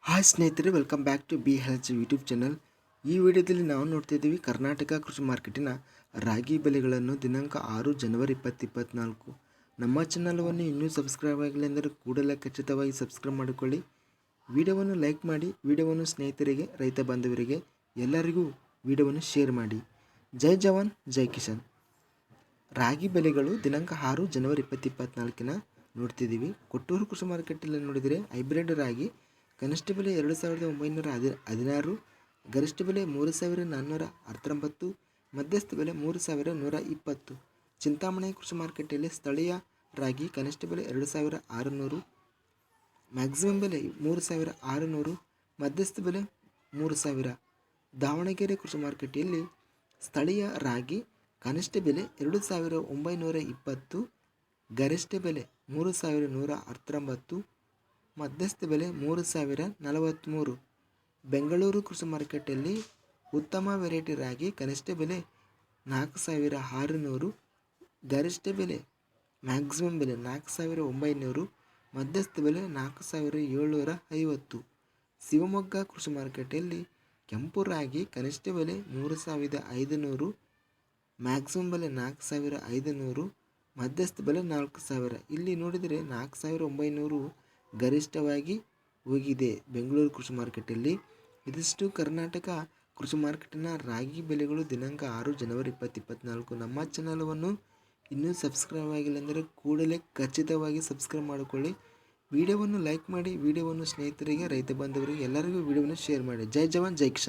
Hi ಸ್ನೇಹಿತರೆ, welcome back to B health YouTube channel. ಈ ವಿಡಿಯೋದಲ್ಲಿ ನಾವು ನೋಡ್ತಾ ಇದ್ದೀವಿ ಕರ್ನಾಟಕ ಕೃಷಿ ಮಾರ್ಕೆಟಿನ ರಾಗಿ ಬೆಲೆಗಳನ್ನು ದಿನಾಂಕ 6 ಜನವರಿ 2024. ನಮ್ಮ ಚಾನಲವನ್ನು ಇನ್ನೂ ಸಬ್ಸ್ಕ್ರೈಬ್ ಆಗಿಲ್ಲ ಎಂದರೆ ಕೂಡಲೇ ಖಚಿತವಾಗಿ ಸಬ್ಸ್ಕ್ರೈಬ್ ಮಾಡಿಕೊಳ್ಳಿ. ವಿಡಿಯೋವನ್ನು ಲೈಕ್ ಮಾಡಿ, ವಿಡಿಯೋವನ್ನು ಸ್ನೇಹಿತರಿಗೆ, ರೈತ ಬಾಂಧವರಿಗೆ ಎಲ್ಲರಿಗೂ ವಿಡಿಯೋವನ್ನು ಶೇರ್ ಮಾಡಿ. ಜೈ ಜವಾನ್ ಜೈ ಕಿಸಾನ್. ರಾಗಿ ಬೆಲೆಗಳು ದಿನಾಂಕ 6 ಜನವರಿ 2024 ನೋಡ್ತಿದ್ದೀವಿ. ಕೊಟ್ಟೂರು ಕೃಷಿ ಮಾರ್ಕೆಟಲ್ಲಿ ನೋಡಿದರೆ ಹೈಬ್ರಿಡ್ ರಾಗಿ ಕನಿಷ್ಠ ಬೆಲೆ 2916, ಗರಿಷ್ಠ ಬೆಲೆ 3419, ಮಧ್ಯಸ್ಥ ಬೆಲೆ 3120. ಚಿಂತಾಮಣಿ ಕೃಷಿ ಮಾರ್ಕೆಟಲ್ಲಿ ಸ್ಥಳೀಯ ರಾಗಿ ಕನಿಷ್ಠ ಬೆಲೆ 2600, ಮ್ಯಾಕ್ಸಿಮಮ್ ಬೆಲೆ 3600, ಮಧ್ಯಸ್ಥ ಬೆಲೆ 3000. ದಾವಣಗೆರೆ ಕೃಷಿ ಮಾರ್ಕೆಟಲ್ಲಿ ಸ್ಥಳೀಯ ರಾಗಿ ಕನಿಷ್ಠ ಬೆಲೆ 2920, ಗರಿಷ್ಠ ಬೆಲೆ 3119, ಮಧ್ಯಸ್ಥ ಬೆಲೆ 3043. ಬೆಂಗಳೂರು ಕೃಷಿ ಮಾರ್ಕೆಟಲ್ಲಿ ಉತ್ತಮ ವೆರೈಟಿ ರಾಗಿ ಕನಿಷ್ಠ ಬೆಲೆ 4600, ಗರಿಷ್ಠ ಬೆಲೆ ಮ್ಯಾಕ್ಸಿಮಮ್ ಬೆಲೆ 4900, ಮಧ್ಯಸ್ಥ ಬೆಲೆ 4750. ಶಿವಮೊಗ್ಗ ಕೃಷಿ ಮಾರ್ಕೆಟಲ್ಲಿ ಕೆಂಪು ರಾಗಿ ಕನಿಷ್ಠ ಬೆಲೆ 3500, ಮ್ಯಾಕ್ಸಿಮಮ್ ಬೆಲೆ 4500, ಮಧ್ಯಸ್ಥ ಬೆಲೆ 4000. ಇಲ್ಲಿ ನೋಡಿದರೆ 4900 ಗರಿಷ್ಠವಾಗಿ ಹೋಗಿದೆ ಬೆಂಗಳೂರು ಕೃಷಿ ಮಾರ್ಕೆಟಲ್ಲಿ. ಇದಿಷ್ಟು ಕರ್ನಾಟಕ ಕೃಷಿ ಮಾರ್ಕೆಟಿನ ರಾಗಿ ಬೆಲೆಗಳು ದಿನಾಂಕ 6 ಜನವರಿ 2024. ನಮ್ಮ ಚಾನಲವನ್ನು ಇನ್ನೂ ಸಬ್ಸ್ಕ್ರೈಬ್ ಆಗಿಲ್ಲ ಅಂದರೆ ಕೂಡಲೇ ಖಚಿತವಾಗಿ ಸಬ್ಸ್ಕ್ರೈಬ್ ಮಾಡಿಕೊಳ್ಳಿ. ವಿಡಿಯೋವನ್ನು ಲೈಕ್ ಮಾಡಿ, ವಿಡಿಯೋವನ್ನು ಸ್ನೇಹಿತರಿಗೆ, ರೈತ ಬಾಂಧವರಿಗೆ ಎಲ್ಲರಿಗೂ ವಿಡಿಯೋವನ್ನು ಶೇರ್ ಮಾಡಿ. ಜೈ ಜವಾನ್ ಜೈ ಕಿಸಾನ್.